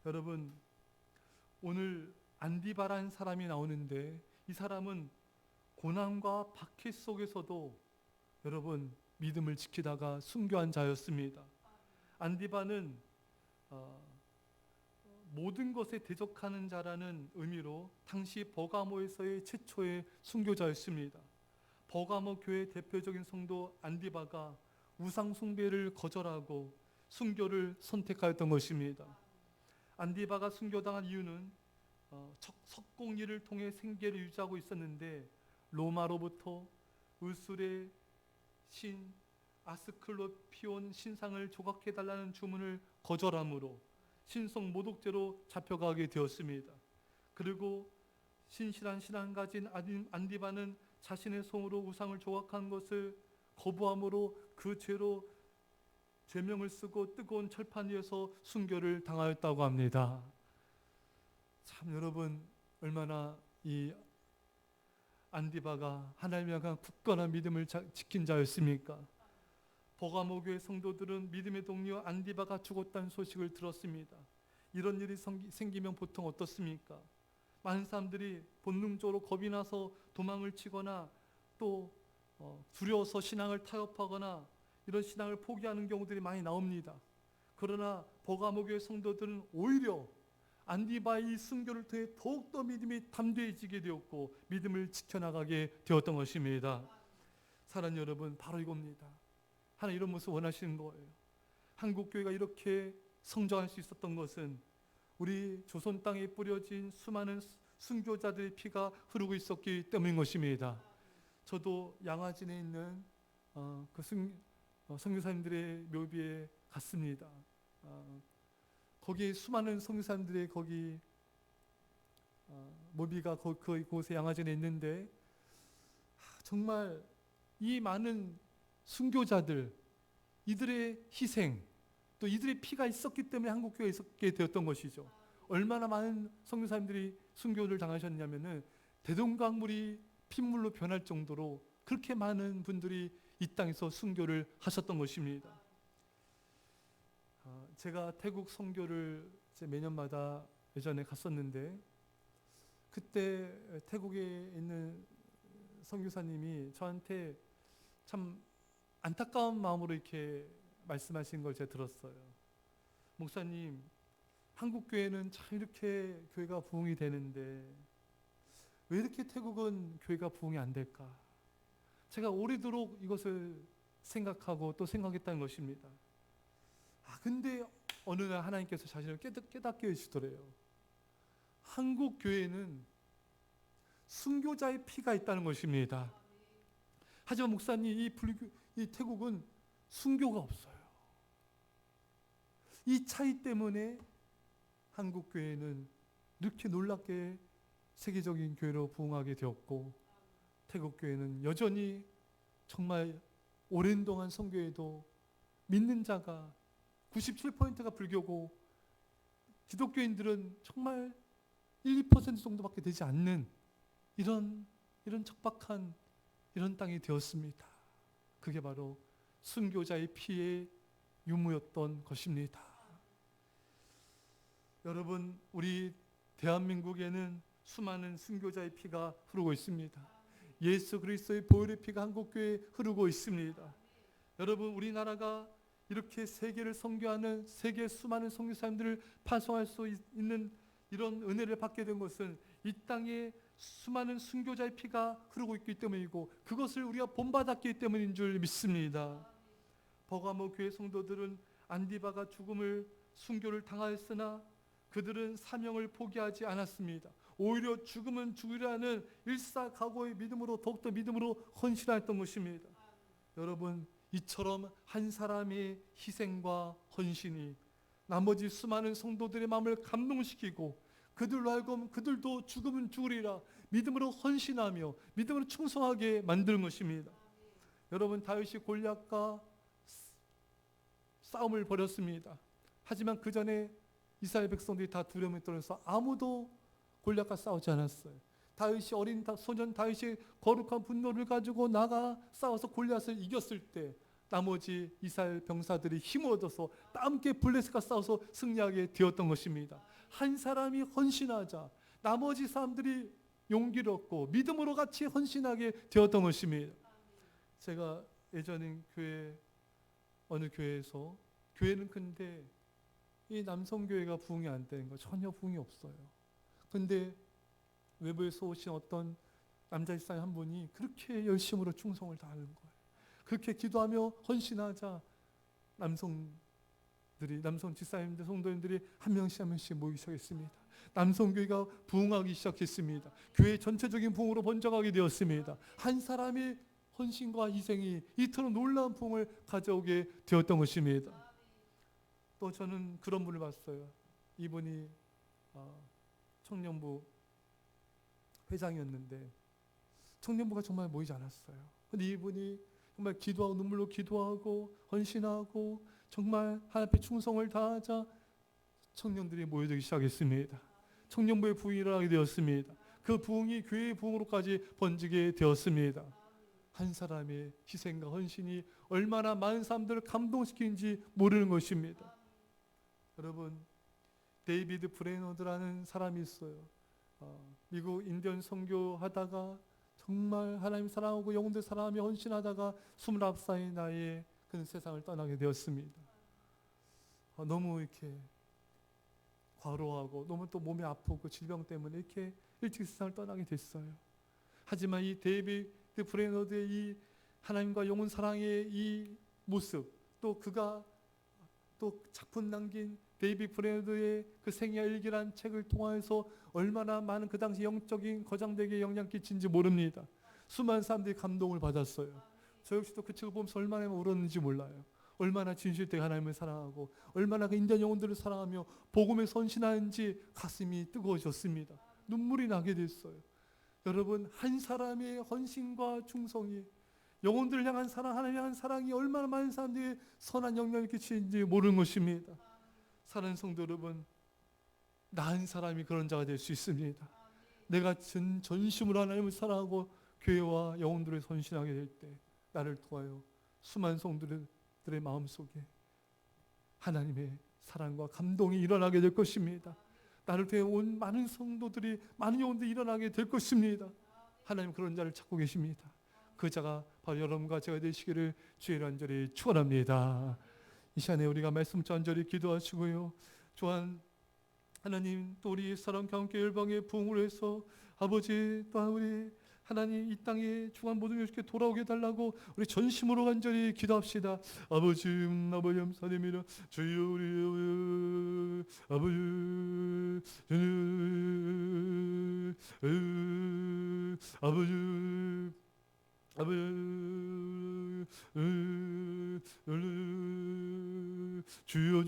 여러분, 오늘 안디바라는 사람이 나오는데 이 사람은 고난과 박해 속에서도 여러분 믿음을 지키다가 순교한 자였습니다. 안디바는 모든 것에 대적하는 자라는 의미로 당시 버가모에서의 최초의 순교자였습니다. 버가모 교회의 대표적인 성도 안디바가 우상 숭배를 거절하고 순교를 선택하였던 것입니다. 안디바가 순교당한 이유는 석공일을 통해 생계를 유지하고 있었는데 로마로부터 의술의 신 아스클로피온 신상을 조각해달라는 주문을 거절함으로 신성 모독죄로 잡혀가게 되었습니다. 그리고 신실한 신앙 가진 안디바는 자신의 손으로 우상을 조각한 것을 거부함으로 그 죄로 죄명을 쓰고 뜨거운 철판 위에서 순교를 당하였다고 합니다. 참 여러분, 얼마나 이 안디바가 하나님을 향한 굳건한 믿음을 지킨 자였습니까? 버가모 교회 성도들은 믿음의 동료 안디바가 죽었다는 소식을 들었습니다. 이런 일이 생기면 보통 어떻습니까? 많은 사람들이 본능적으로 겁이 나서 도망을 치거나 또 두려워서 신앙을 타협하거나 이런 신앙을 포기하는 경우들이 많이 나옵니다. 그러나 버가모 교회 성도들은 오히려 안디바의 이 순교를 통해 더욱더 믿음이 담대해지게 되었고 믿음을 지켜나가게 되었던 것입니다. 사랑하는 여러분, 바로 이겁니다. 하나님 이런 모습 원하시는 거예요. 한국교회가 이렇게 성장할 수 있었던 것은 우리 조선 땅에 뿌려진 수많은 순교자들의 피가 흐르고 있었기 때문인 것입니다. 저도 양화진에 있는 그 선교사님들의 묘비에 갔습니다. 거기 수많은 선교사님들의 거기 묘비가 그곳에 양화진에 있는데 정말 이 많은 순교자들, 이들의 희생, 또 이들의 피가 있었기 때문에 한국교회에 있었게 되었던 것이죠. 얼마나 많은 선교사님들이 순교를 당하셨냐면은 대동강물이 핏물로 변할 정도로 그렇게 많은 분들이 이 땅에서 순교를 하셨던 것입니다. 제가 태국 선교를 매년마다 예전에 갔었는데 그때 태국에 있는 선교사님이 저한테 참 안타까운 마음으로 이렇게 말씀하신 걸 제가 들었어요. 목사님, 한국 교회는 참 이렇게 교회가 부흥이 되는데 왜 이렇게 태국은 교회가 부흥이 안 될까? 제가 오래도록 이것을 생각하고 또 생각했다는 것입니다. 근데 어느 날 하나님께서 자신을 깨닫게 해주시더래요. 한국 교회는 순교자의 피가 있다는 것입니다. 하지만 목사님, 이 태국은 순교가 없어요. 이 차이 때문에 한국 교회는 이렇게 놀랍게 세계적인 교회로 부흥하게 되었고 태국 교회는 여전히 정말 오랜 동안 선교에도 믿는 자가 97%가 불교고 기독교인들은 정말 1, 2% 정도밖에 되지 않는 이런 척박한 이런 땅이 되었습니다. 그게 바로 순교자의 피의 유무였던 것입니다. 여러분, 우리 대한민국에는 수많은 순교자의 피가 흐르고 있습니다. 예수 그리스도의 보혈의 피가 한국교회에 흐르고 있습니다. 여러분, 우리나라가 이렇게 세계를 선교하는 세계 수많은 선교사님들을 파송할 수 있는 이런 은혜를 받게 된 것은 이 땅에 수많은 순교자의 피가 흐르고 있기 때문이고 그것을 우리가 본받았기 때문인 줄 믿습니다. 버가모 교회 성도들은 안디바가 순교를 당하였으나 그들은 사명을 포기하지 않았습니다. 오히려 죽으면 죽으라는 일사각오의 믿음으로 더욱더 믿음으로 헌신하였던 것입니다. 여러분, 이처럼 한 사람의 희생과 헌신이 나머지 수많은 성도들의 마음을 감동시키고 그들로 하여금 그들도 죽으면 죽으리라 믿음으로 헌신하며 믿음으로 충성하게 만드는 것입니다. 여러분, 다윗이 골리앗과 싸움을 벌였습니다. 하지만 그 전에 이스라엘 백성들이 다 두려움에 떨어서 아무도 골리앗과 싸우지 않았어요. 다윗이 어린 소년 다윗이 거룩한 분노를 가지고 나가 싸워서 골리앗을 이겼을 때 나머지 이스라엘 병사들이 힘을 얻어서 다 함께 블레셋과 싸워서 승리하게 되었던 것입니다. 한 사람이 헌신하자 나머지 사람들이 용기를 얻고 믿음으로 같이 헌신하게 되었던 것입니다. 제가 예전에 어느 교회에서 교회는 큰데 이 남성교회가 부흥이 안 되는 거, 전혀 부흥이 없어요. 근데 외부에서 오신 어떤 남자 집사님 한 분이 그렇게 열심으로 충성을 다하는 거예요. 그렇게 기도하며 헌신하자 남성 집사님들, 성도님들이 한 명씩 모이기 시작했습니다. 남성교회가 부흥하기 시작했습니다. 교회 전체적인 부흥으로 번져가게 되었습니다. 한 사람의 헌신과 희생이 이토록 놀라운 부흥을 가져오게 되었던 것입니다. 또 저는 그런 분을 봤어요. 이분이 청년부 회장이었는데 청년부가 정말 모이지 않았어요. 근데 이분이 정말 기도하고 눈물로 기도하고 헌신하고 정말 하나님 앞에 충성을 다하자 청년들이 모여들기 시작했습니다. 청년부의 부흥이 일어나게 되었습니다. 그 부흥이 교회의 부흥으로까지 번지게 되었습니다. 한 사람의 희생과 헌신이 얼마나 많은 사람들을 감동시키는지 모르는 것입니다. 여러분, 데이비드 브레너드라는 사람이 있어요. 미국 인디언 선교하다가 정말 하나님 사랑하고 영혼들 사랑하며 헌신하다가 29살의 나이에 그는 세상을 떠나게 되었습니다. 너무 이렇게 과로하고 너무 또 몸이 아프고 질병 때문에 이렇게 일찍 세상을 떠나게 됐어요. 하지만 이 데이비드 브레너드의 이 하나님과 영혼 사랑의 이 모습, 또 그가 또 작품 남긴 데이비드 브레너드의 그 생애와 일기라는 책을 통해서 얼마나 많은 그 당시 영적인 거장되게 영향 끼친지 모릅니다. 수많은 사람들이 감동을 받았어요. 저 역시도 그 책을 보면서 얼마나 울었는지 몰라요. 얼마나 진실되게 하나님을 사랑하고 얼마나 그 인간 영혼들을 사랑하며 복음에 선신하는지 가슴이 뜨거워졌습니다. 눈물이 나게 됐어요. 여러분, 한 사람의 헌신과 충성이 영혼들을 향한 사랑, 하나님을 향한 사랑이 얼마나 많은 사람들이 선한 영향을 끼치는지 모르는 것입니다. 사랑하는 성도 여러분, 나 한 사람이 그런 자가 될 수 있습니다. 내가 전심으로 하나님을 사랑하고 교회와 영혼들을 헌신하게 될 때 나를 통하여 수많은 성도들의 마음속에 하나님의 사랑과 감동이 일어나게 될 것입니다. 나를 통해 온 많은 성도들이, 많은 영혼들이 일어나게 될 것입니다. 하나님 그런 자를 찾고 계십니다. 그 자가 바로 여러분과 제가 되시기를 주의 간절히 축원합니다. 이 시간에 우리가 말씀 간절히 기도하시고요. 또한 하나님, 또 우리 사랑 교회 열방의 부흥을 해서 아버지, 또한 우리 하나님 이 땅에 중한 모든 것이 돌아오게 해달라고 우리 전심으로 간절히 기도합시다. 아버지 감사드립니다. 주여 우리 아버지 주여